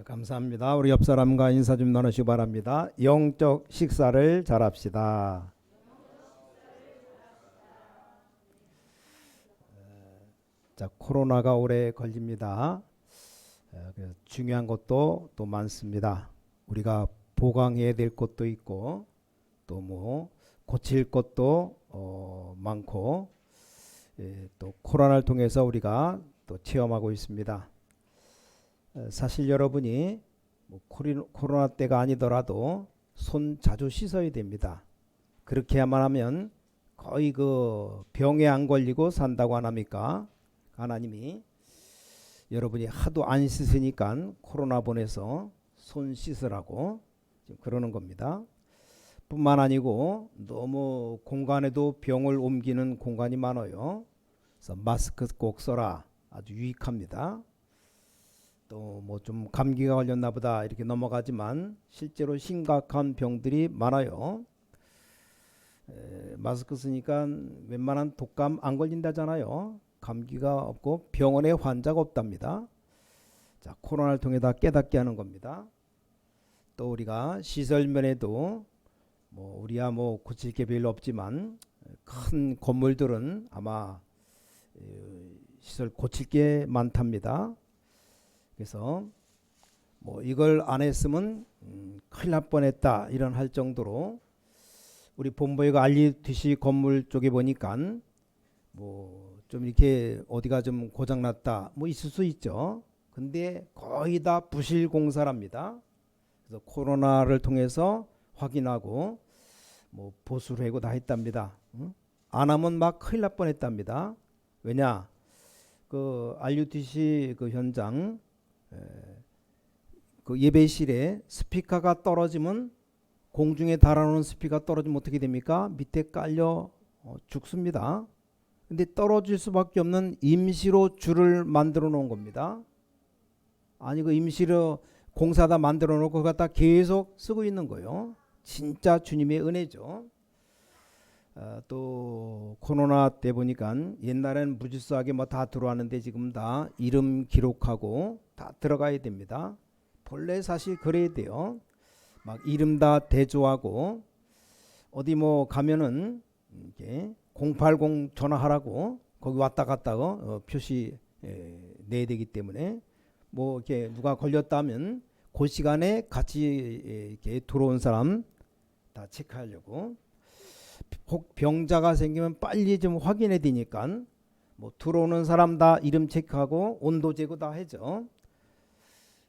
감사합니다. 우리 옆 사람과 인사 좀 나누시기 바랍니다. 영적 식사를 잘합시다. 자, 코로나가 오래 걸립니다. 그래서 중요한 것도 또 많습니다. 우리가 보강해야 될 것도 있고 또 뭐 고칠 것도 많고 또 코로나를 통해서 우리가 또 체험하고 있습니다. 사실 여러분이 뭐 코로나 때가 아니더라도 손 자주 씻어야 됩니다. 그렇게야만 하면 거의 그 병에 안 걸리고 산다고 안 합니까? 하나님이 여러분이 하도 안 씻으니까 코로나 보내서 손 씻으라고 지금 그러는 겁니다. 뿐만 아니고 너무 공간에도 병을 옮기는 공간이 많아요. 그래서 마스크 꼭 써라. 아주 유익합니다. 또 뭐 좀 감기가 걸렸나 보다 이렇게 넘어가지만 실제로 심각한 병들이 많아요. 마스크 쓰니까 웬만한 독감 안 걸린다잖아요. 감기가 없고 병원에 환자가 없답니다. 자, 코로나를 통해 다 깨닫게 하는 겁니다. 또 우리가 시설면에도 뭐 우리야 뭐 고칠 게 별로 없지만 큰 건물들은 아마 시설 고칠 게 많답니다. 그래서 뭐 이걸 안 했으면 큰일 날 뻔했다 이런 할 정도로 우리 본부에가 알리듯이 건물 쪽에 보니까 뭐 좀 이렇게 어디가 좀 고장났다 뭐 있을 수 있죠. 근데 거의 다 부실 공사랍니다. 그래서 코로나를 통해서 확인하고 뭐 보수를 하고 다 했답니다. 안 하면 막 큰일 날 뻔했답니다. 왜냐 그 RUTC 그 현장 그 예배실에 스피커가 떨어지면 공중에 달아놓은 스피커가 떨어지면 어떻게 됩니까? 밑에 깔려 죽습니다. 근데 떨어질 수밖에 없는 임시로 줄을 만들어 놓은 겁니다. 아니 그 임시로 공사다 만들어 놓고 그거 갖다 계속 쓰고 있는 거예요. 진짜 주님의 은혜죠. 또 코로나 때 보니까 옛날에는 무질서하게 뭐 다 들어왔는데 지금 다 이름 기록하고 다 들어가야 됩니다. 본래 사실 그래야 돼요. 막 이름 다 대조하고 어디 뭐 가면은 이렇게 080 전화하라고 거기 왔다 갔다 표시 내야 되기 때문에 뭐 이렇게 누가 걸렸다면 그 시간에 같이 이렇게 들어온 사람 다 체크하려고. 혹 병자가 생기면 빨리 좀 확인해야 되니까 뭐 들어오는 사람 다 이름 체크하고 온도 재고 다 해죠.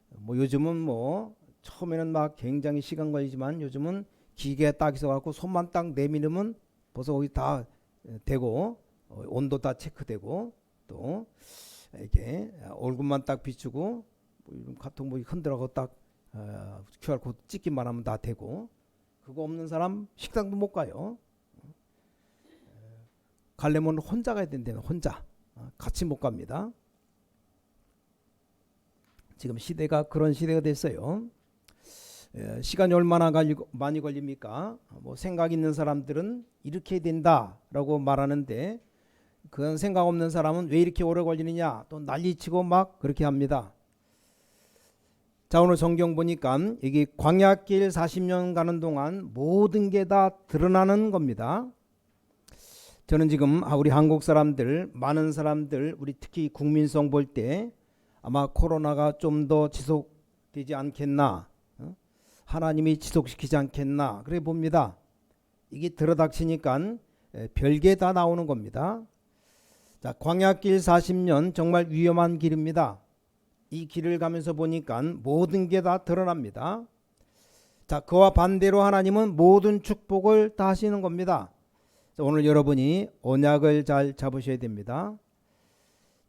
뭐 요즘은 뭐 처음에는 막 굉장히 시간 걸리지만 요즘은 기계에 딱 있어갖고 손만 딱 내밀으면 벌써 거기 다 되고 온도 다 체크되고 또 이렇게 얼굴만 딱 비추고 뭐 카톡 뭐 흔들어서 딱 QR 코드 찍기만 하면 다 되고 그거 없는 사람 식당도 못 가요. 가려면 혼자 가야 된다는 혼자 같이 못 갑니다. 지금 시대가 그런 시대가 됐어요. 시간이 얼마나 많이 걸립니까? 뭐 생각 있는 사람들은 이렇게 된다라고 말하는데 그런 생각 없는 사람은 왜 이렇게 오래 걸리느냐 또 난리치고 막 그렇게 합니다. 자, 오늘 성경 보니까 여기 광야길 40년 가는 동안 모든 게 다 드러나는 겁니다. 저는 지금 우리 한국 사람들 많은 사람들 우리 특히 국민성 볼 때 아마 코로나가 좀 더 지속되지 않겠나 하나님이 지속시키지 않겠나 그래 봅니다. 이게 들어닥치니까 별게 다 나오는 겁니다. 자, 광야길 40년 정말 위험한 길입니다. 이 길을 가면서 보니까 모든 게 다 드러납니다. 자, 그와 반대로 하나님은 모든 축복을 다 하시는 겁니다. 자, 오늘 여러분이 언약을 잘 잡으셔야 됩니다.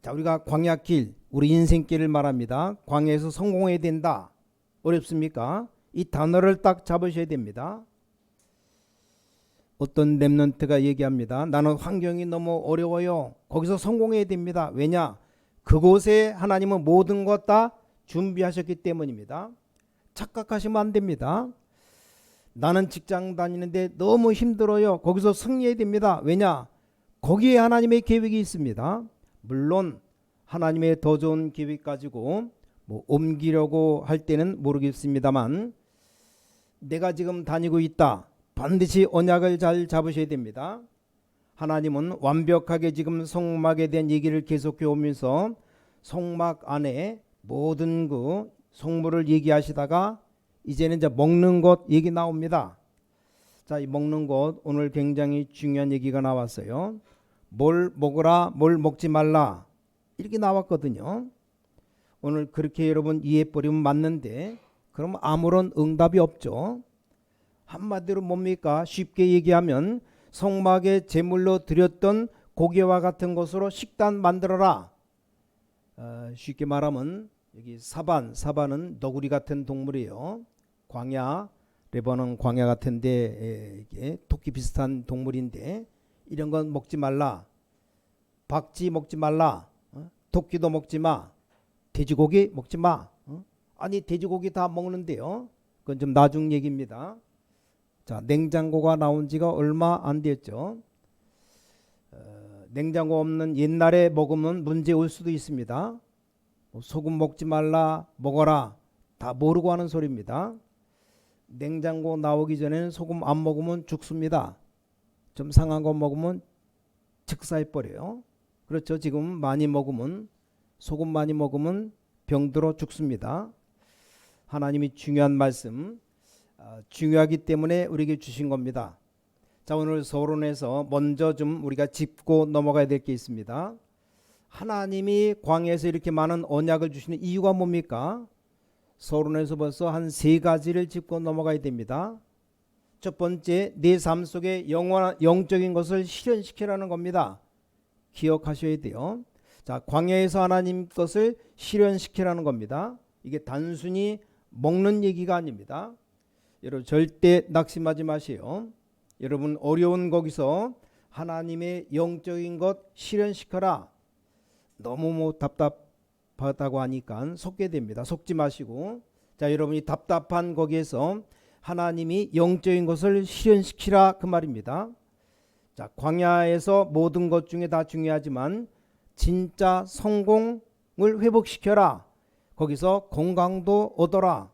자, 우리가 광야길 우리 인생길을 말합니다. 광야에서 성공해야 된다. 어렵습니까? 이 단어를 딱 잡으셔야 됩니다. 어떤 렘넌트가 얘기합니다. 나는 환경이 너무 어려워요. 거기서 성공해야 됩니다. 왜냐? 그곳에 하나님은 모든 것 다 준비하셨기 때문입니다. 착각하시면 안 됩니다. 나는 직장 다니는데 너무 힘들어요. 거기서 승리해야 됩니다. 왜냐? 거기에 하나님의 계획이 있습니다. 물론 하나님의 더 좋은 계획 가지고 뭐 옮기려고 할 때는 모르겠습니다만 내가 지금 다니고 있다. 반드시 언약을 잘 잡으셔야 됩니다. 하나님은 완벽하게 지금 성막에 대한 얘기를 계속해 오면서 성막 안에 모든 그 성물을 얘기하시다가 이제는 이제 먹는 것 얘기 나옵니다. 자, 이 먹는 것 오늘 굉장히 중요한 얘기가 나왔어요. 뭘 먹으라, 뭘 먹지 말라 이렇게 나왔거든요. 오늘 그렇게 여러분 이해버리면 맞는데 그럼 아무런 응답이 없죠. 한마디로 뭡니까? 쉽게 얘기하면 성막에 제물로 드렸던 고기와 같은 것으로 식단 만들어라. 쉽게 말하면 여기 사반은 너구리 같은 동물이에요. 광야, 레바논 광야 같은데 이게 토끼 비슷한 동물인데 이런 건 먹지 말라. 박쥐 먹지 말라. 토끼도 먹지 마. 돼지고기 먹지 마. 아니 돼지고기 다 먹는데요. 그건 좀 나중 얘기입니다. 자, 냉장고가 나온 지가 얼마 안 됐죠. 냉장고 없는 옛날에 먹으면 문제 올 수도 있습니다. 소금 먹지 말라, 먹어라 다 모르고 하는 소리입니다. 냉장고 나오기 전에는 소금 안 먹으면 죽습니다. 좀 상한 거 먹으면 즉사해 버려요. 그렇죠. 지금 많이 먹으면 소금 많이 먹으면 병들어 죽습니다. 하나님이 중요한 말씀 중요하기 때문에 우리에게 주신 겁니다. 자, 오늘 서론에서 먼저 좀 우리가 짚고 넘어가야 될 게 있습니다. 하나님이 광야에서 이렇게 많은 언약을 주시는 이유가 뭡니까? 서론에서 벌써 한 3가지를 짚고 넘어가야 됩니다. 첫 번째, 내 삶 속에 영적인 것을 실현시키라는 겁니다. 기억하셔야 돼요. 자, 광야에서 하나님 것을 실현시키라는 겁니다. 이게 단순히 먹는 얘기가 아닙니다. 여러분 절대 낙심하지 마세요. 여러분 어려운 거기서 하나님의 영적인 것 실현시켜라. 너무 답답하다고 하니까 속게 됩니다. 속지 마시고 자, 여러분이 답답한 거기에서 하나님이 영적인 것을 실현시키라 그 말입니다. 자, 광야에서 모든 것 중에 다 중요하지만 진짜 성공을 회복시켜라. 거기서 건강도 얻어라.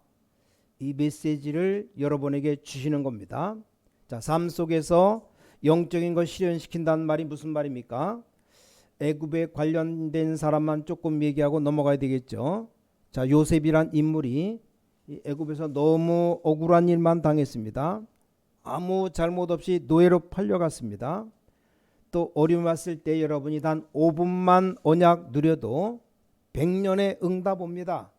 이 메시지를 여러분에게 주시는 겁니다. 자, 삶 속에서 영적인 걸 실현시킨다는 말이 무슨 말입니까? 애굽에 관련된 사람만 조금 얘기하고 넘어가야 되겠죠. 자, 요셉이란 인물이 애굽에서 너무 억울한 일만 당했습니다. 아무 잘못 없이 노예로 팔려갔습니다. 또 어려움 왔을 때 여러분이 단 5분만 언약 누려도 100년의 응답 옵니다.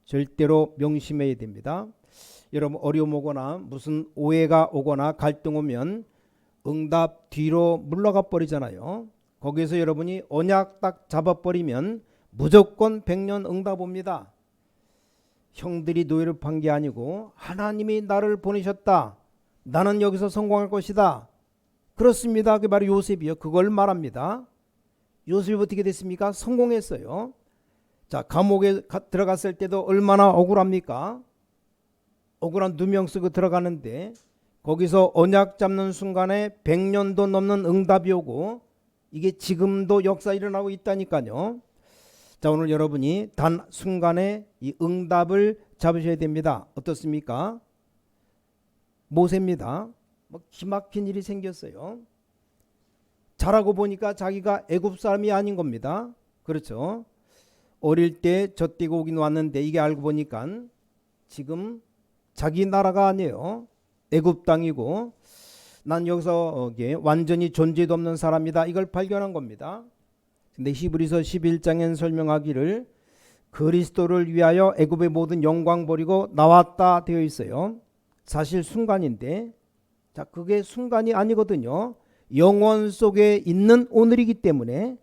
절대로 명심해야 됩니다. 여러분 어려움 오거나 무슨 오해가 오거나 갈등 오면 응답 뒤로 물러가 버리잖아요. 거기서 여러분이 언약 딱 잡아버리면 무조건 100년 응답 옵니다. 형들이 노예를 판 게 아니고 하나님이 나를 보내셨다. 나는 여기서 성공할 것이다. 그렇습니다. 그게 바로 요셉이요. 그걸 말합니다. 요셉이 어떻게 됐습니까? 성공했어요. 자, 감옥에 들어갔을 때도 얼마나 억울합니까? 억울한 누명 쓰고 들어가는데 거기서 언약 잡는 순간에 100년도 넘는 응답이 오고 이게 지금도 역사 일어나고 있다니까요. 자, 오늘 여러분이 단 순간에 이 응답을 잡으셔야 됩니다. 어떻습니까? 모세입니다. 뭐 기막힌 일이 생겼어요. 자라고 보니까 자기가 애굽 사람이 아닌 겁니다. 그렇죠. 어릴 때 젖되고 오긴 왔는데 이게 알고 보니까 지금 자기 나라가 아니에요. 애굽 땅이고 난 여기서 완전히 존재도 없는 사람이다. 이걸 발견한 겁니다. 근데 히브리서 11장엔 설명하기를 그리스도를 위하여 애굽의 모든 영광 버리고 나왔다 되어 있어요. 사실 순간인데 자, 그게 순간이 아니거든요. 영원 속에 있는 오늘이기 때문에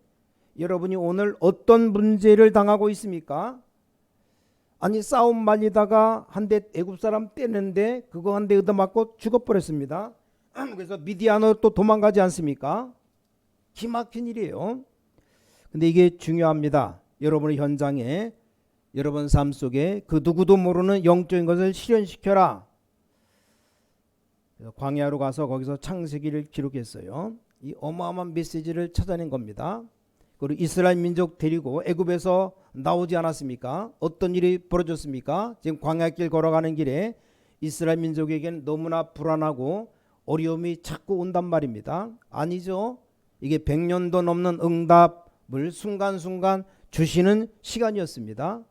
여러분이 오늘 어떤 문제를 당하고 있습니까? 아니 싸움 말리다가 한 대 애굽 사람 떼는데 그거 한 대 얻어맞고 죽어버렸습니다. 그래서 미디안으로 또 도망가지 않습니까? 기막힌 일이에요. 근데 이게 중요합니다. 여러분의 현장에 여러분 삶 속에 그 누구도 모르는 영적인 것을 실현시켜라. 광야로 가서 거기서 창세기를 기록했어요. 이 어마어마한 메시지를 찾아낸 겁니다. 그리고 이스라엘 민족 데리고 애굽에서 나오지 않았습니까? 어떤 일이 벌어졌습니까? 지금 광야길 걸어가는 길에 이스라엘 민족에게는 너무나 불안하고 어려움이 자꾸 온단 말입니다. 아니죠. 이게 100년도 넘는 응답을 순간순간 주시는 시간이었습니다.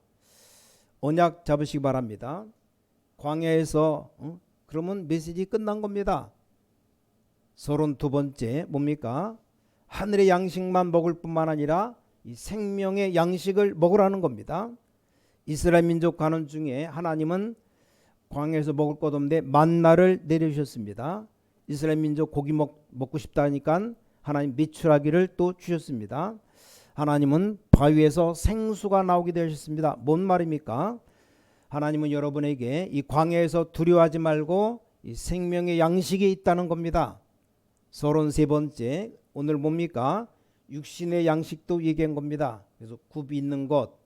언약 잡으시기 바랍니다. 광야에서 그러면 메시지 끝난 겁니다. 32번째 뭡니까? 하늘의 양식만 먹을 뿐만 아니라 이 생명의 양식을 먹으라는 겁니다. 이스라엘 민족 가는 중에 하나님은 광야에서 먹을 것 없는데 만나를 내려주셨습니다. 이스라엘 민족 고기 먹고 싶다 하니까 하나님 메추라기를 또 주셨습니다. 하나님은 바위에서 생수가 나오게 되셨습니다. 뭔 말입니까? 하나님은 여러분에게 이 광야에서 두려워하지 말고 이 생명의 양식이 있다는 겁니다. 33번째 오늘 뭡니까? 육신의 양식도 얘기한 겁니다. 그래서 굽이 있는 것,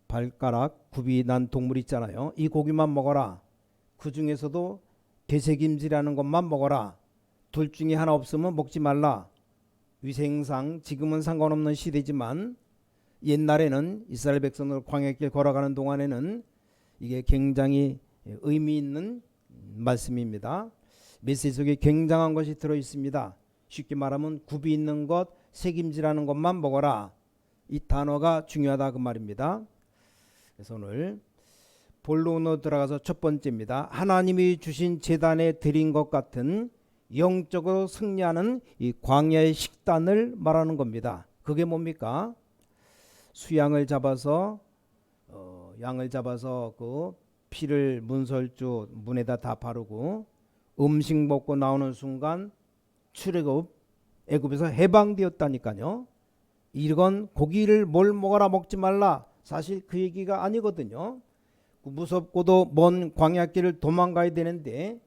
발가락 굽이 난 동물 있잖아요. 이 고기만 먹어라. 그 중에서도 되새김질하는 것만 먹어라. 둘 중에 하나 없으면 먹지 말라. 위생상 지금은 상관없는 시대지만 옛날에는 이스라엘 백성들 광야길 걸어가는 동안에는 이게 굉장히 의미 있는 말씀입니다. 메시지 속에 굉장한 것이 들어있습니다. 쉽게 말하면 굽이 있는 것, 새김질하는 것만 먹어라. 이 단어가 중요하다 그 말입니다. 그래서 오늘 본론으로 들어가서 첫 번째입니다. 하나님이 주신 제단에 드린 것 같은 영적으로 승리하는 이 광야의 식단을 말하는 겁니다. 그게 뭡니까? 수양을 잡아서 양을 잡아서 그 피를 문설주 문에다 다 바르고 음식 먹고 나오는 순간 출애굽 애굽에서 해방되었다니까요. 이건 고기를 뭘 먹어라 먹지 말라. 사실 그 얘기가 아니거든요. 무섭고도 먼 광야길을 도망가야 되는데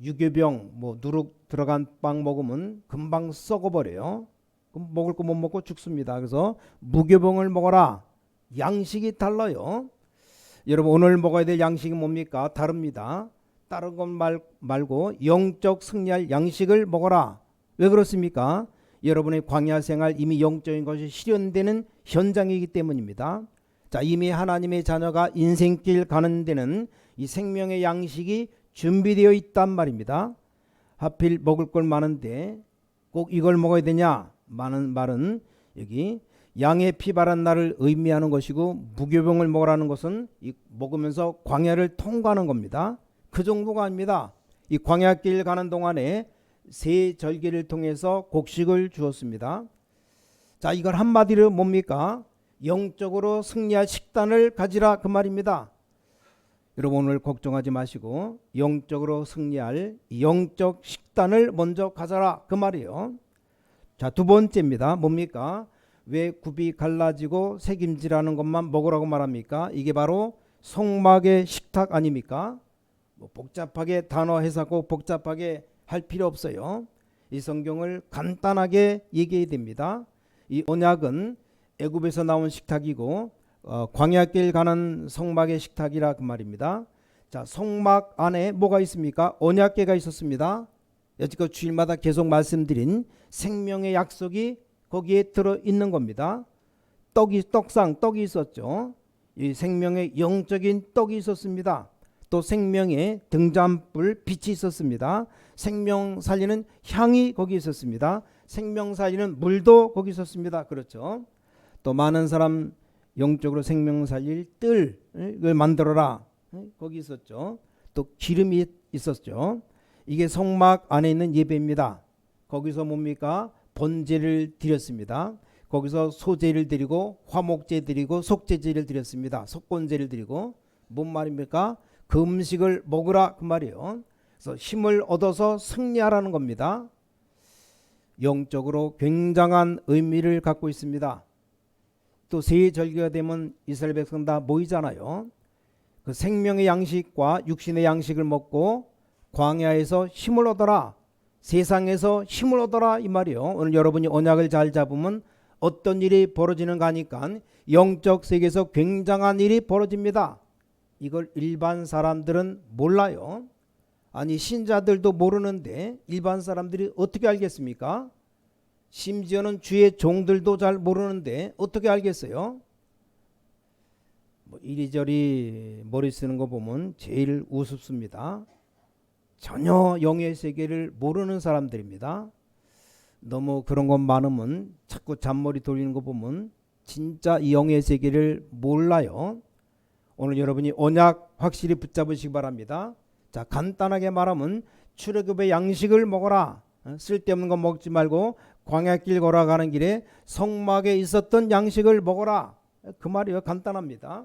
유교병 누룩 들어간 빵 먹으면 금방 썩어버려요. 그럼 먹을 거 못 먹고 죽습니다. 그래서 무교병을 먹어라. 양식이 달라요. 여러분 오늘 먹어야 될 양식이 뭡니까? 다릅니다. 다른 것 말고 영적 승리할 양식을 먹어라. 왜 그렇습니까? 여러분의 광야 생활 이미 영적인 것이 실현되는 현장이기 때문입니다. 자, 이미 하나님의 자녀가 인생길 가는 데는 이 생명의 양식이 준비되어 있단 말입니다. 하필 먹을 걸 많은데 꼭 이걸 먹어야 되냐? 많은 말은 여기 양의 피 바른 날을 의미하는 것이고 무교병을 먹으라는 것은 이 먹으면서 광야를 통과하는 겁니다. 그 정도가 아닙니다. 이 광야길 가는 동안에 세 절기를 통해서 곡식을 주었습니다. 자, 이걸 한마디로 뭡니까? 영적으로 승리할 식단을 가지라 그 말입니다. 여러분 오늘 걱정하지 마시고 영적으로 승리할 영적 식단을 먼저 가져라 그 말이에요. 자, 두 번째입니다. 뭡니까? 왜 굽이 갈라지고 새김질하는 것만 먹으라고 말합니까? 이게 바로 성막의 식탁 아닙니까? 복잡하게 단어 해석하고 복잡하게 할 필요 없어요. 이 성경을 간단하게 얘기해야 됩니다. 이 언약은 애굽에서 나온 식탁이고 광야길 가는 성막의 식탁이라 그 말입니다. 자, 성막 안에 뭐가 있습니까? 언약궤가 있었습니다. 여지껏 주일마다 계속 말씀드린 생명의 약속이 거기에 들어 있는 겁니다. 떡이 있었죠. 이 생명의 영적인 떡이 있었습니다. 또 생명의 등잔불 빛이 있었습니다. 생명 살리는 향이 거기 있었습니다. 생명 살리는 물도 거기 있었습니다. 그렇죠. 또 많은 사람 영적으로 생명 살릴 뜰을 만들어라. 거기 있었죠. 또 기름이 있었죠. 이게 성막 안에 있는 예배입니다. 거기서 뭡니까? 번제를 드렸습니다. 거기서 소제를 드리고 화목제 드리고 속제제를 드렸습니다. 속건제를 드리고 뭔 말입니까? 그 음식을 먹으라 그 말이에요. 그래서 힘을 얻어서 승리하라는 겁니다. 영적으로 굉장한 의미를 갖고 있습니다. 또 새 절기가 되면 이스라엘 백성 다 모이잖아요. 그 생명의 양식과 육신의 양식을 먹고 광야에서 힘을 얻어라. 세상에서 힘을 얻어라 이 말이에요. 오늘 여러분이 언약을 잘 잡으면 어떤 일이 벌어지는가 하니까 영적 세계에서 굉장한 일이 벌어집니다. 이걸 일반 사람들은 몰라요. 아니 신자들도 모르는데 일반 사람들이 어떻게 알겠습니까? 심지어는 주의 종들도 잘 모르는데 어떻게 알겠어요? 뭐 이리저리 머리 쓰는 거 보면 제일 우습습니다. 전혀 영의 세계를 모르는 사람들입니다. 너무 그런 것 많으면 자꾸 잔머리 돌리는 거 보면 진짜 이 영의 세계를 몰라요. 오늘 여러분이 언약 확실히 붙잡으시기 바랍니다. 자, 간단하게 말하면 출애굽의 양식을 먹어라. 쓸데없는 거 먹지 말고 광야길 걸어가는 길에 성막에 있었던 양식을 먹어라. 그 말이요. 간단합니다.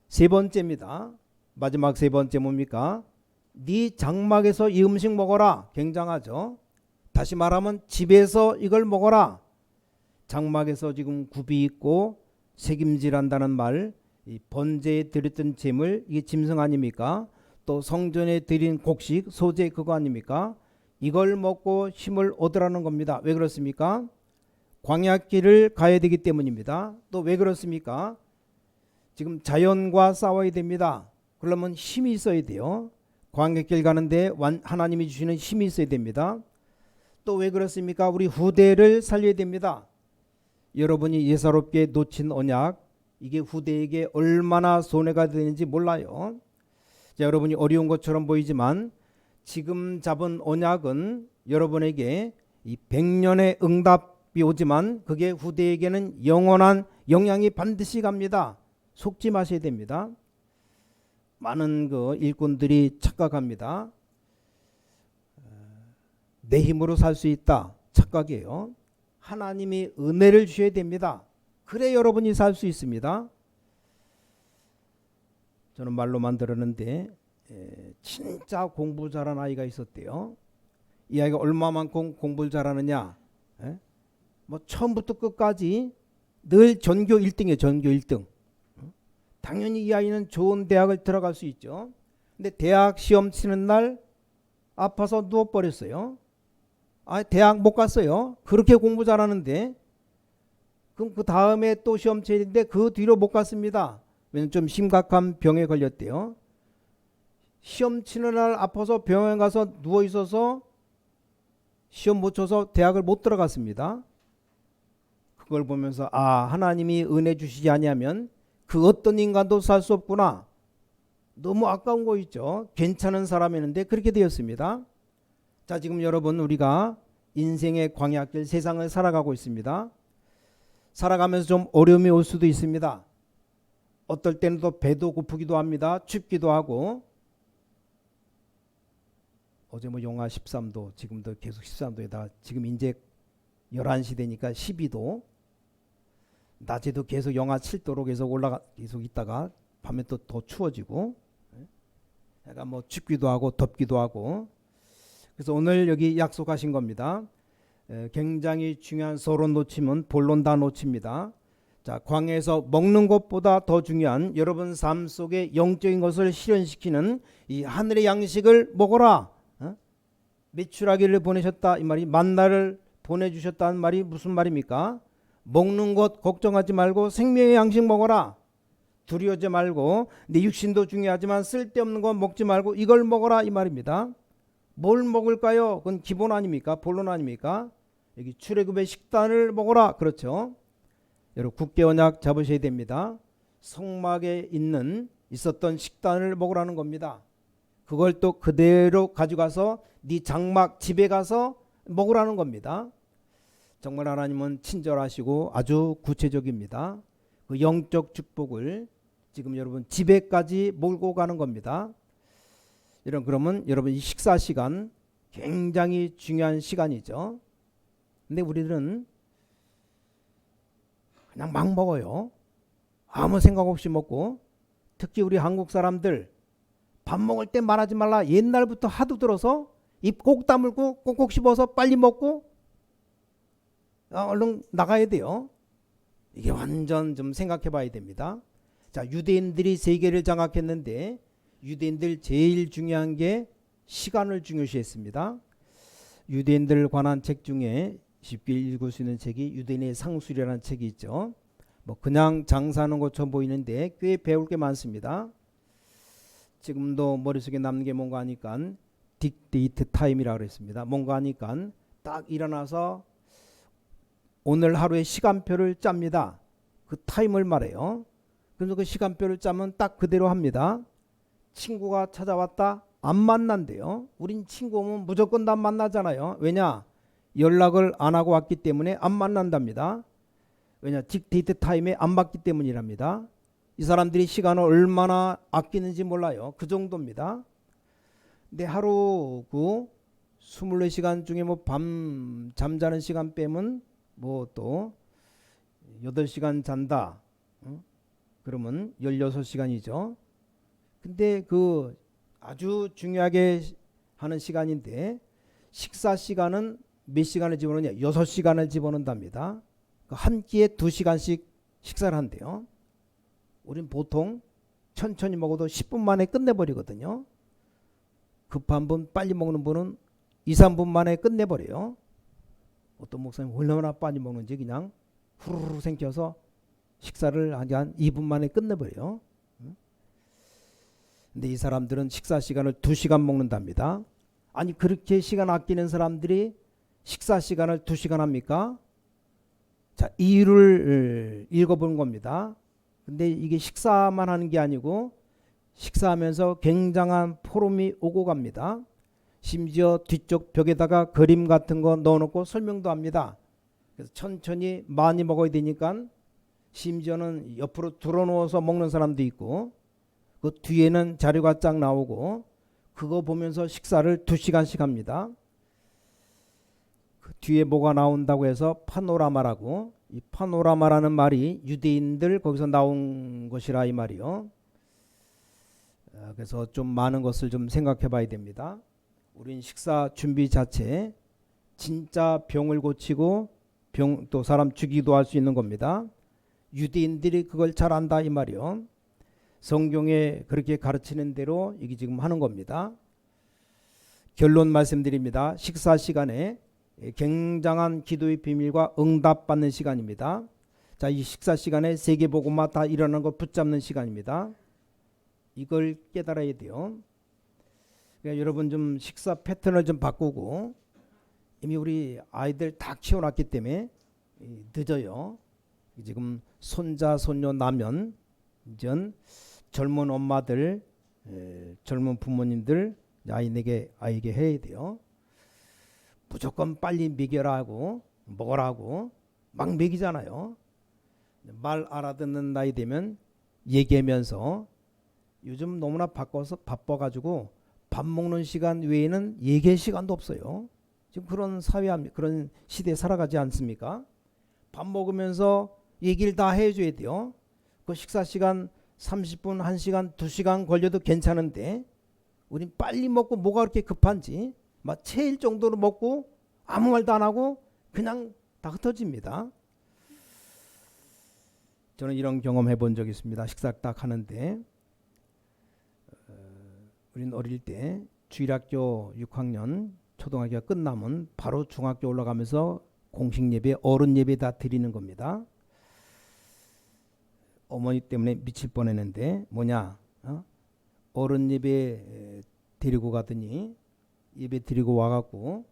세 번째입니다. 마지막 세 번째 뭡니까? 네 장막에서 이 음식 먹어라. 굉장하죠. 다시 말하면 집에서 이걸 먹어라. 장막에서 지금 굽이 있고 책임질한다는 말, 이 번제에 드렸던 재물 이게 짐승 아닙니까? 또 성전에 드린 곡식 소재 그거 아닙니까? 이걸 먹고 힘을 얻으라는 겁니다. 왜 그렇습니까? 광야길을 가야 되기 때문입니다. 또 왜 그렇습니까? 지금 자연과 싸워야 됩니다. 그러면 힘이 있어야 돼요. 광야길 가는데 하나님이 주시는 힘이 있어야 됩니다. 또 왜 그렇습니까? 우리 후대를 살려야 됩니다. 여러분이 예사롭게 놓친 언약, 이게 후대에게 얼마나 손해가 되는지 몰라요. 자, 여러분이 어려운 것처럼 보이지만 지금 잡은 언약은 여러분에게 이 100년의 응답이 오지만 그게 후대에게는 영원한 영향이 반드시 갑니다. 속지 마셔야 됩니다. 많은 그 일꾼들이 착각합니다. 내 힘으로 살 수 있다. 착각이에요. 하나님이 은혜를 주셔야 됩니다. 그래 여러분이 살 수 있습니다. 저는 말로만 들었는데 진짜 공부 잘하는 아이가 있었대요. 이 아이가 얼마만큼 공부를 잘하느냐. 뭐 처음부터 끝까지 늘 전교 1등이에요. 전교 1등. 당연히 이 아이는 좋은 대학을 들어갈 수 있죠. 근데 대학 시험 치는 날 아파서 누워버렸어요. 대학 못 갔어요. 그렇게 공부 잘하는데. 그럼 그 다음에 또 시험 치는데 그 뒤로 못 갔습니다. 왜냐면 좀 심각한 병에 걸렸대요. 시험 치는 날 아파서 병원 가서 누워 있어서 시험 못 쳐서 대학을 못 들어갔습니다. 그걸 보면서 하나님이 은혜 주시지 아니하면 그 어떤 인간도 살 수 없구나. 너무 아까운 거 있죠. 괜찮은 사람이었는데 그렇게 되었습니다. 자, 지금 여러분 우리가 인생의 광야길 세상을 살아가고 있습니다. 살아가면서 좀 어려움이 올 수도 있습니다. 어떨 때는 또 배도 고프기도 합니다. 춥기도 하고. 어제 뭐 영하 13도, 지금도 계속 13도에다가 지금 이제 11시 되니까 12도. 낮에도 계속 영하 7도로 계속 있다가 밤에 또 더 추워지고. 그러니까 뭐 춥기도 하고 덥기도 하고. 그래서 오늘 여기 약속하신 겁니다. 굉장히 중요한 서론 놓치면 본론 다 놓칩니다. 자, 광야에서 먹는 것보다 더 중요한 여러분 삶 속에 영적인 것을 실현시키는 이 하늘의 양식을 먹어라. 메추라기를 보내셨다 이 말이 만나를 보내주셨다는 말이 무슨 말입니까? 먹는 것 걱정하지 말고 생명의 양식 먹어라. 두려워하지 말고 내 육신도 중요하지만 쓸데없는 거 먹지 말고 이걸 먹어라 이 말입니다. 뭘 먹을까요? 그건 기본 아닙니까? 본론 아닙니까? 여기 출애굽의 식단을 먹어라. 그렇죠? 여러분 굳게 언약 잡으셔야 됩니다. 성막에 있었던 식단을 먹으라는 겁니다. 그걸 또 그대로 가져가서 네 장막 집에 가서 먹으라는 겁니다. 정말 하나님은 친절하시고 아주 구체적입니다. 그 영적 축복을 지금 여러분 집에까지 몰고 가는 겁니다. 그러면 여러분 이 식사 시간 굉장히 중요한 시간이죠. 근데 우리들은 그냥 막 먹어요. 아무 생각 없이 먹고. 특히 우리 한국 사람들 밥 먹을 때 말하지 말라 옛날부터 하도 들어서 입 꼭 다물고 꼭꼭 씹어서 빨리 먹고 얼른 나가야 돼요. 이게 완전 좀 생각해 봐야 됩니다. 자, 유대인들이 세계를 장악했는데 유대인들 제일 중요한 게 시간을 중요시했습니다. 유대인들 관한 책 중에 쉽게 읽을 수 있는 책이 유대인의 상술이라는 책이 있죠. 뭐 그냥 장사하는 것처럼 보이는데 꽤 배울 게 많습니다. 지금도 머릿속에 남는 게 뭔가 하니까 딕데이트 타임이라고 그랬습니다. 뭔가 하니까 딱 일어나서 오늘 하루의 시간표를 짭니다. 그 타임을 말해요. 그래서 그 시간표를 짜면 딱 그대로 합니다. 친구가 찾아왔다, 안 만난대요. 우린 친구 오면 무조건 다 만나잖아요. 왜냐? 연락을 안 하고 왔기 때문에 안 만난답니다. 왜냐? 딕데이트 타임에 안 받기 때문이랍니다. 이 사람들이 시간을 얼마나 아끼는지 몰라요. 그 정도입니다. 근데 하루 그 24시간 중에 뭐 밤 잠자는 시간 빼면 뭐 또 8시간 잔다. 그러면 16시간이죠. 근데 그 아주 중요하게 하는 시간인데 식사 시간은 몇 시간을 집어넣냐? 6시간을 집어넣는답니다. 한 끼에 2시간씩 식사를 한대요. 우린 보통 천천히 먹어도 10분 만에 끝내버리거든요. 급한 분, 빨리 먹는 분은 2, 3분 만에 끝내버려요. 어떤 목사님 얼마나 빨리 먹는지 그냥 후루룩 생겨서 식사를 한 2분 만에 끝내버려요. 근데 이 사람들은 식사 시간을 2시간 먹는답니다. 아니 그렇게 시간 아끼는 사람들이 식사 시간을 2시간 합니까? 자, 이유를 읽어보는 겁니다. 근데 이게 식사만 하는 게 아니고 식사하면서 굉장한 포럼이 오고 갑니다. 심지어 뒤쪽 벽에다가 그림 같은 거 넣어놓고 설명도 합니다. 그래서 천천히 많이 먹어야 되니까 심지어는 옆으로 들어누워서 먹는 사람도 있고 그 뒤에는 자료가 쫙 나오고 그거 보면서 식사를 2시간씩 합니다. 그 뒤에 뭐가 나온다고 해서 파노라마라고, 이 파노라마라는 말이 유대인들 거기서 나온 것이라 이 말이요. 그래서 좀 많은 것을 좀 생각해 봐야 됩니다. 우린 식사 준비 자체 진짜 병을 고치고 또 사람 죽이기도 할 수 있는 겁니다. 유대인들이 그걸 잘 안다 이 말이요. 성경에 그렇게 가르치는 대로 이게 지금 하는 겁니다. 결론 말씀드립니다. 식사 시간에 굉장한 기도의 비밀과 응답받는 시간입니다. 자, 이 식사 시간에 세계복음화 다 일어나는 거 붙잡는 시간입니다. 이걸 깨달아야 돼요. 그러니까 여러분 좀 식사 패턴을 좀 바꾸고, 이미 우리 아이들 다 키워놨기 때문에 늦어요. 지금 손자 손녀 나면 이젠 젊은 엄마들, 젊은 부모님들 아이에게 해야 돼요. 무조건 빨리 먹여라고 먹으라고 막 먹이잖아요. 말 알아듣는 나이 되면 얘기하면서, 요즘 너무나 바빠가지고 밥 먹는 시간 외에는 얘기할 시간도 없어요. 지금 그런 그런 시대에 살아가지 않습니까? 밥 먹으면서 얘기를 다 해줘야 돼요. 그 식사 시간 30분, 1시간, 2시간 걸려도 괜찮은데 우린 빨리 먹고 뭐가 그렇게 급한지 막 체일 정도로 먹고 아무 말도 안 하고 그냥 다 흩어집니다. 저는 이런 경험 해본 적이 있습니다. 식사 딱 하는데 우린 어릴 때 주일학교 6학년 초등학교가 끝나면 바로 중학교 올라가면서 공식 예배, 어른 예배 다 드리는 겁니다. 어머니 때문에 미칠 뻔했는데 뭐냐, 어른 예배 데리고 가더니 예배 드리고 와갖고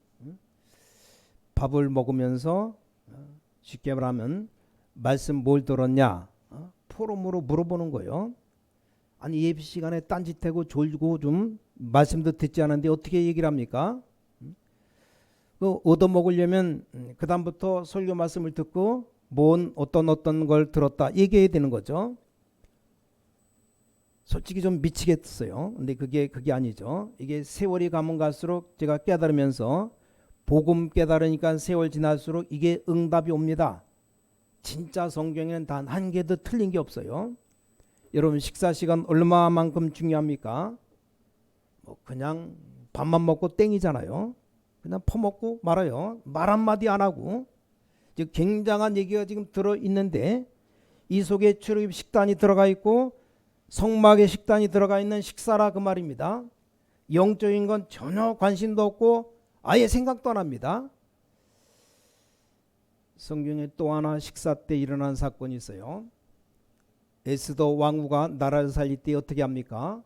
밥을 먹으면서 쉽게 말하면 말씀 뭘 들었냐 포럼으로 물어보는 거예요. 아니 예배 시간에 딴짓하고 졸고 좀 말씀도 듣지 않았는데 어떻게 얘기를 합니까? 그 얻어먹으려면 그 다음부터 설교 말씀을 듣고 어떤 걸 들었다 얘기해야 되는 거죠. 솔직히 좀 미치겠어요. 근데 그게 아니죠. 이게 세월이 가면 갈수록 제가 깨달으면서 복음 깨달으니까 세월 지날수록 이게 응답이 옵니다. 진짜 성경에는 단 한 개도 틀린 게 없어요. 여러분 식사 시간 얼마만큼 중요합니까? 뭐 그냥 밥만 먹고 땡이잖아요. 그냥 퍼먹고 말아요. 말 한마디 안 하고. 즉 굉장한 얘기가 지금 들어있는데 이 속에 출입 식단이 들어가 있고 성막의 식단이 들어가 있는 식사라 그 말입니다. 영적인 건 전혀 관심도 없고 아예 생각도 안 합니다. 성경에 또 하나 식사 때 일어난 사건이 있어요. 에스더 왕후가 나라를 살릴 때 어떻게 합니까?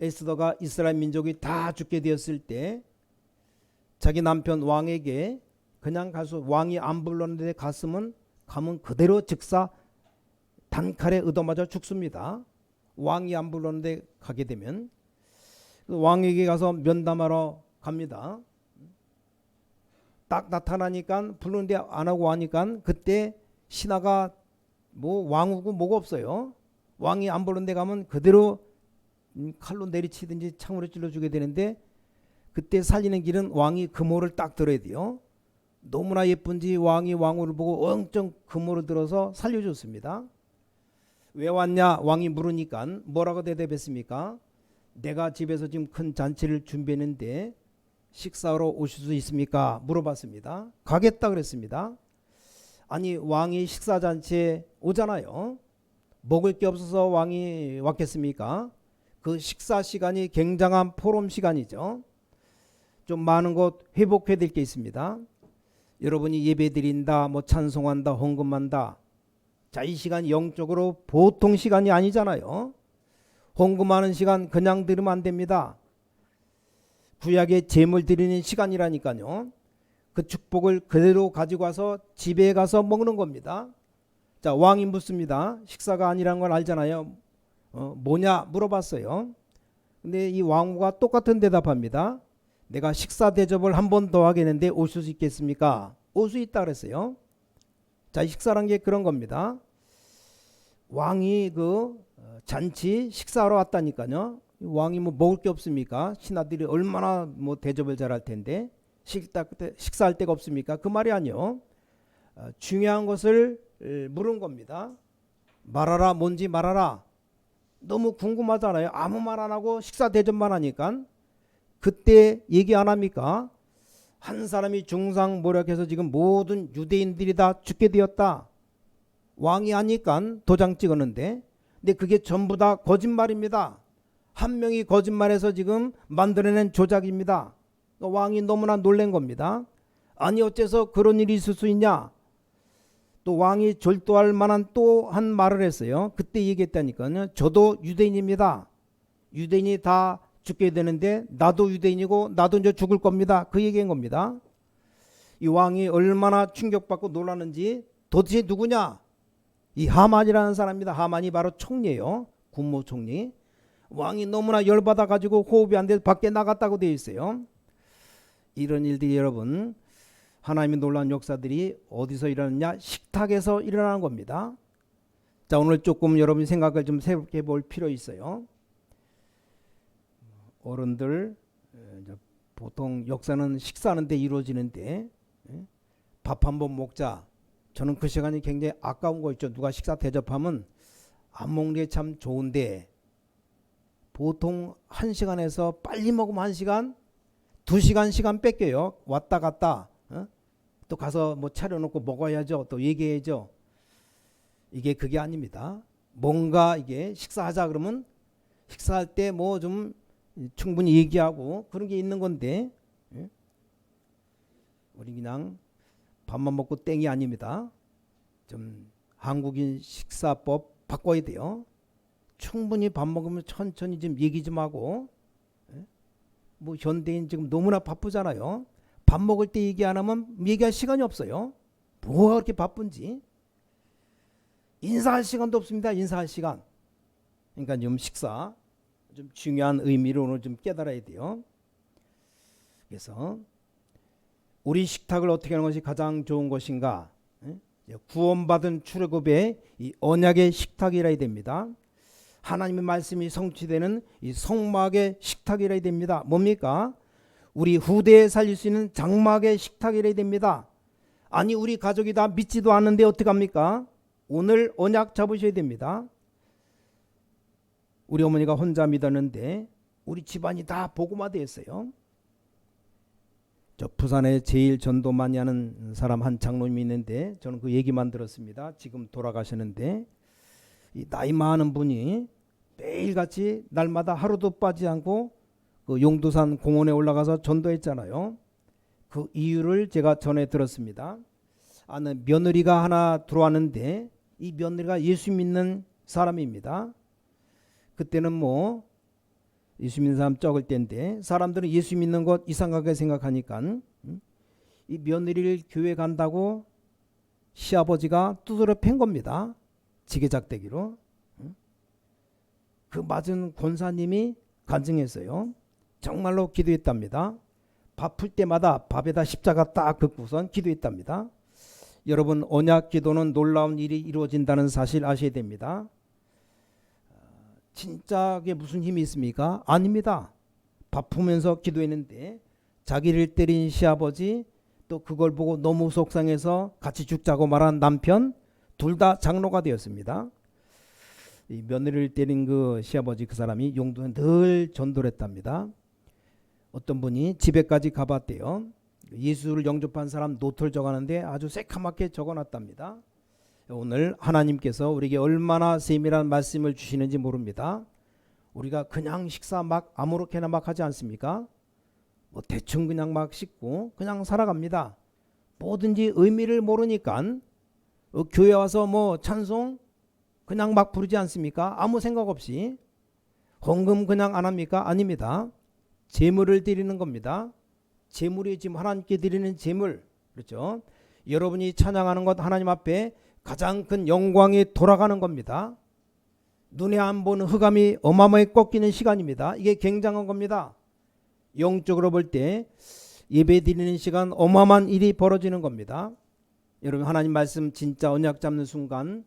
에스더가 이스라엘 민족이 다 죽게 되었을 때 자기 남편 왕에게 그냥 가서 왕이 안 불렀는데 갔으면 가면 그대로 즉사 단칼에 얻어맞아 죽습니다. 왕이 안 불렀는데 가게 되면 왕에게 가서 면담하러 갑니다. 딱 나타나니까 부르는데 안 하고 하니까 그때 신하가 뭐 왕후고 뭐가 없어요. 왕이 안 부르는데 가면 그대로 칼로 내리치든지 창으로 찔러주게 되는데 그때 살리는 길은 왕이 금호를 딱 들어야 돼요. 너무나 예쁜지 왕이 왕후를 보고 엄청 금호를 들어서 살려줬습니다. 왜 왔냐 왕이 물으니까 뭐라고 대답했습니까? 내가 집에서 지금 큰 잔치를 준비했는데 식사하러 오실 수 있습니까? 물어봤습니다. 가겠다 그랬습니다. 아니 왕이 식사잔치에 오잖아요. 먹을 게 없어서 왕이 왔겠습니까? 그 식사 시간이 굉장한 포럼 시간이죠. 좀 많은 것 회복해야 될 게 있습니다. 여러분이 예배 드린다, 뭐 찬송한다, 헌금한다. 자, 이 시간이 영적으로 보통 시간이 아니잖아요. 헌금하는 시간 그냥 들으면 안 됩니다. 구약의 제물 드리는 시간이라니까요. 그 축복을 그대로 가지고 와서 집에 가서 먹는 겁니다. 자, 왕이 묻습니다. 식사가 아니라는 걸 알잖아요. 뭐냐 물어봤어요. 근데 이 왕후가 똑같은 대답합니다. 내가 식사 대접을 한 번 더 하겠는데 오실 수 있겠습니까? 올 수 있다 그랬어요. 자, 식사란 게 그런 겁니다. 왕이 그 잔치 식사하러 왔다니까요. 왕이 뭐 먹을 게 없습니까? 신하들이 얼마나 뭐 대접을 잘할 텐데 식사할 데가 없습니까? 그 말이 아니요. 중요한 것을 물은 겁니다. 말하라, 뭔지 말하라. 너무 궁금하잖아요. 아무 말 안 하고 식사 대접만 하니까. 그때 얘기 안 합니까? 한 사람이 중상모략해서 지금 모든 유대인들이 다 죽게 되었다. 왕이 하니까 도장 찍었는데, 근데 그게 전부 다 거짓말입니다. 한 명이 거짓말해서 지금 만들어낸 조작입니다. 왕이 너무나 놀란 겁니다. 아니 어째서 그런 일이 있을 수 있냐? 또 왕이 졸도할 만한 또 한 말을 했어요. 그때 얘기했다니까요. 저도 유대인입니다. 유대인이 다 죽게 되는데 나도 유대인이고 나도 이제 죽을 겁니다. 그 얘기한 겁니다. 이 왕이 얼마나 충격받고 놀랐는지. 도대체 누구냐? 이 하만이라는 사람입니다. 하만이 바로 총리예요. 국무총리. 왕이 너무나 열받아 가지고 호흡이 안 돼서 밖에 나갔다고 되어 있어요. 이런 일들이 여러분, 하나님의 놀라운 역사들이 어디서 일어나느냐? 식탁에서 일어나는 겁니다. 자, 오늘 조금 여러분 생각을 좀 새롭게 볼 필요 있어요. 어른들 보통 역사는 식사하는 데 이루어지는데 밥 한번 먹자. 저는 그 시간이 굉장히 아까운 거 있죠. 누가 식사 대접하면 안 먹는 게 참 좋은데 보통 1시간에서 빨리 먹으면 1시간, 2시간 시간 뺏겨요. 왔다 갔다. 또 가서 뭐 차려놓고 먹어야죠. 또 얘기해야죠. 이게 그게 아닙니다. 뭔가 이게 식사하자 그러면 식사할 때 뭐 좀 충분히 얘기하고 그런 게 있는 건데 우리 그냥 밥만 먹고 땡이 아닙니다. 좀 한국인 식사법 바꿔야 돼요. 충분히 밥 먹으면 천천히 좀 얘기 좀 하고. 뭐 현대인 지금 너무나 바쁘잖아요. 밥 먹을 때 얘기 안 하면 얘기할 시간이 없어요. 뭐가 그렇게 바쁜지. 인사할 시간도 없습니다. 인사할 시간. 그러니까 좀 식사 좀 중요한 의미를 오늘 좀 깨달아야 돼요. 그래서 우리 식탁을 어떻게 하는 것이 가장 좋은 것인가? 구원받은 출애굽의 이 언약의 식탁이라 해야 됩니다. 하나님의 말씀이 성취되는 이 성막의 식탁이라 해야 됩니다. 뭡니까? 우리 후대에 살릴 수 있는 장막의 식탁이라 해야 됩니다. 아니 우리 가족이 다 믿지도 않는데 어떡합니까? 오늘 언약 잡으셔야 됩니다. 우리 어머니가 혼자 믿었는데 우리 집안이 다 복음화되었어요. 저 부산에 제일 전도 많이 하는 사람 한 장로님이 있는데 저는 그 얘기만 들었습니다. 지금 돌아가셨는데 이 나이 많은 분이 매일같이 날마다 하루도 빠지지 않고 그 용두산 공원에 올라가서 전도했잖아요. 그 이유를 제가 전에 들었습니다. 아는 며느리가 하나 들어왔는데 이 며느리가 예수 믿는 사람입니다. 그때는 뭐 예수 믿는 사람 적을 때인데 사람들은 예수 믿는 것 이상하게 생각하니까 이 며느리를 교회 간다고 시아버지가 두드려 팬 겁니다. 지게작대기로. 그 맞은 권사님이 간증했어요. 정말로 기도했답니다. 밥 풀 때마다 밥에다 십자가 딱 긋고선 기도했답니다. 여러분, 언약 기도는 놀라운 일이 이루어진다는 사실 아셔야 됩니다. 진짜 그게 무슨 힘이 있습니까? 아닙니다. 밥 풀면서 기도했는데 자기를 때린 시아버지, 또 그걸 보고 너무 속상해서 같이 죽자고 말한 남편, 둘 다 장로가 되었습니다. 이 며느리를 때린 그 시아버지, 그 사람이 용도는 늘 전도를 했답니다. 어떤 분이 집에까지 가봤대요. 예수를 영접한 사람 노트를 적어놨는데 아주 새카맣게 적어놨답니다. 오늘 하나님께서 우리에게 얼마나 세밀한 말씀을 주시는지 모릅니다. 우리가 그냥 식사 막 아무렇게나 막 하지 않습니까? 뭐 대충 그냥 막 씻고 그냥 살아갑니다. 뭐든지 의미를 모르니까 교회 와서 뭐 찬송 그냥 막 부르지 않습니까? 아무 생각 없이. 헌금 그냥 안 합니까? 아닙니다. 제물을 드리는 겁니다. 제물이 지금 하나님께 드리는 제물, 그렇죠? 여러분이 찬양하는 것 하나님 앞에 가장 큰 영광이 돌아가는 겁니다. 눈에 안 보는 흑암이 어마어마하게 꺾이는 시간입니다. 이게 굉장한 겁니다. 영적으로 볼 때 예배 드리는 시간 어마어마한 일이 벌어지는 겁니다. 여러분, 하나님 말씀 진짜 언약 잡는 순간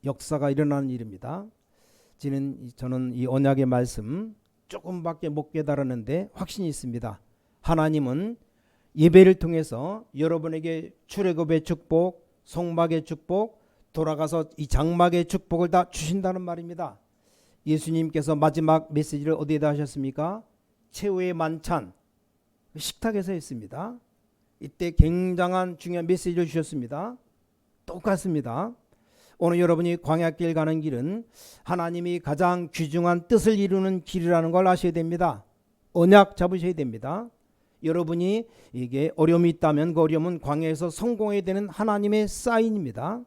역사가 일어나는 일입니다. 저는 이 언약의 말씀 조금밖에 못 깨달았는데 확신이 있습니다. 하나님은 예배를 통해서 여러분에게 출애굽의 축복, 성막의 축복, 돌아가서 이 장막의 축복을 다 주신다는 말입니다. 예수님께서 마지막 메시지를 어디에다 하셨습니까? 최후의 만찬, 식탁에서 했습니다. 이때 굉장한 중요한 메시지를 주셨습니다. 똑같습니다. 오늘 여러분이 광야길 가는 길은 하나님이 가장 귀중한 뜻을 이루는 길이라는 걸 아셔야 됩니다. 언약 잡으셔야 됩니다. 여러분이 이게 어려움이 있다면 그 어려움은 광야에서 성공해야 되는 하나님의 사인입니다.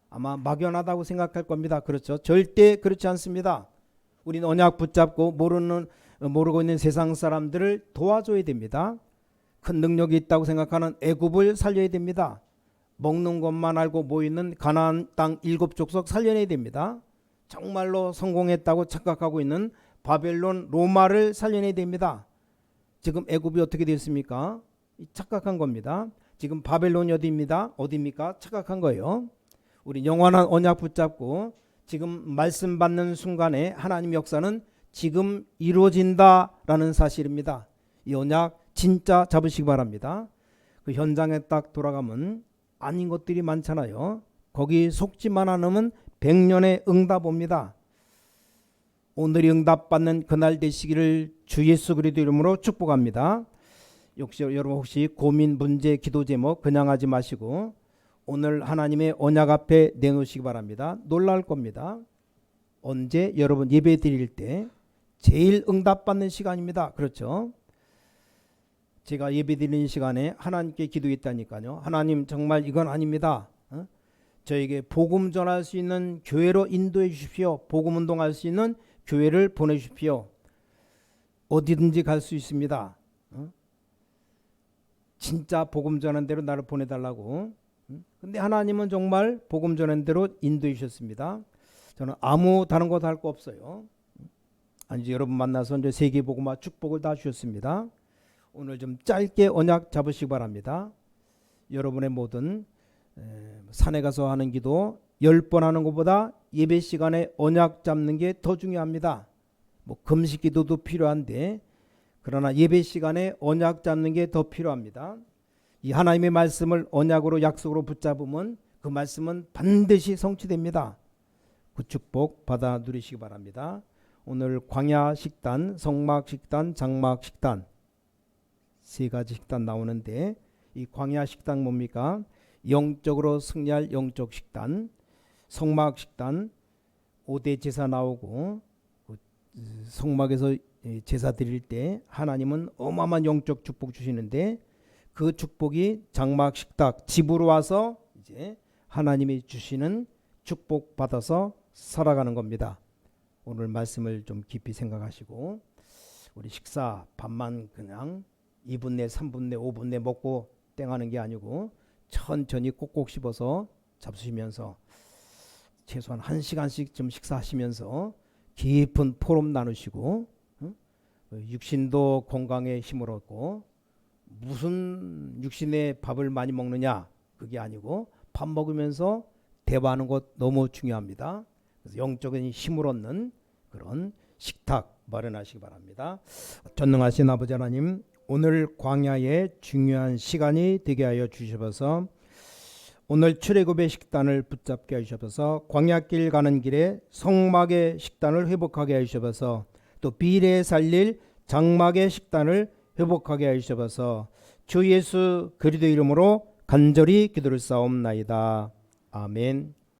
아마 막연하다고 생각할 겁니다. 그렇죠? 절대 그렇지 않습니다. 우리는 언약 붙잡고 모르고 있는 세상 사람들을 도와줘야 됩니다. 큰 능력이 있다고 생각하는 애굽을 살려야 됩니다. 먹는 것만 알고 모이는 가나안 땅 7족속 살려내야 됩니다. 정말로 성공했다고 착각하고 있는 바벨론, 로마를 살려내야 됩니다. 지금 애굽이 어떻게 됐습니까? 착각한 겁니다. 지금 바벨론이 어디입니까? 착각한 거예요. 우리 영원한 언약 붙잡고 지금 말씀 받는 순간에 하나님 역사는 지금 이루어진다라는 사실입니다. 이 언약 진짜 잡으시기 바랍니다. 그 현장에 딱 돌아가면 아닌 것들이 많잖아요. 거기 속지만 않으면 100년의 응답 옵니다. 오늘이 응답받는 그날 되시기를 주 예수 그리스도 이름으로 축복합니다. 역시 여러분 혹시 고민, 문제, 기도 제목 그냥 하지 마시고 오늘 하나님의 언약 앞에 내놓으시기 바랍니다. 놀랄 겁니다. 언제? 여러분 예배 드릴 때 제일 응답받는 시간입니다. 그렇죠? 제가 예배 드리는 시간에 하나님께 기도했다니까요. 하나님 정말 이건 아닙니다. 저에게 복음 전할 수 있는 교회로 인도해 주십시오. 복음 운동할 수 있는 교회를 보내주십시오. 어디든지 갈 수 있습니다. 진짜 복음 전하는 대로 나를 보내달라고. 근데 하나님은 정말 복음 전하는 대로 인도해 주셨습니다. 저는 아무 다른 것 할 거 없어요. 아니 여러분 만나서 이제 세계 복음화 축복을 다 주셨습니다. 오늘 좀 짧게 언약 잡으시기 바랍니다. 여러분의 모든 산에 가서 하는 기도 10번 하는 것보다 예배 시간에 언약 잡는 게 더 중요합니다. 뭐 금식 기도도 필요한데 그러나 예배 시간에 언약 잡는 게 더 필요합니다. 이 하나님의 말씀을 언약으로 약속으로 붙잡으면 그 말씀은 반드시 성취됩니다. 그 축복 받아 누리시기 바랍니다. 오늘 광야 식단, 성막 식단, 장막 식단 세 가지 식단 나오는데 이 광야 식단 뭡니까? 영적으로 승리할 영적 식단, 성막 식단 5대 제사 나오고 성막에서 제사 드릴 때 하나님은 어마어마한 영적 축복 주시는데 그 축복이 장막 식탁 집으로 와서 이제 하나님이 주시는 축복 받아서 살아가는 겁니다. 오늘 말씀을 좀 깊이 생각하시고 우리 식사 밥만 그냥 2분 내 3분 내 5분 내 먹고 땡하는 게 아니고 천천히 꼭꼭 씹어서 잡수시면서 최소한 1시간씩 좀 식사하시면서 깊은 포럼 나누시고 육신도 건강에 힘을 얻고 무슨 육신의 밥을 많이 먹느냐 그게 아니고 밥 먹으면서 대화하는 것 너무 중요합니다. 그래서 영적인 힘을 얻는 그런 식탁 마련하시기 바랍니다. 전능하신 아버지 하나님, 오늘 광야의 중요한 시간이 되게 하여 주셔서 오늘 출애굽의 식단을 붙잡게 하셔서 광야길 가는 길에 성막의 식단을 회복하게 하셔서 또 비례에 살릴 장막의 식단을 회복하게 하셔서 주 예수 그리스도 이름으로 간절히 기도를 싸움나이다. 아멘.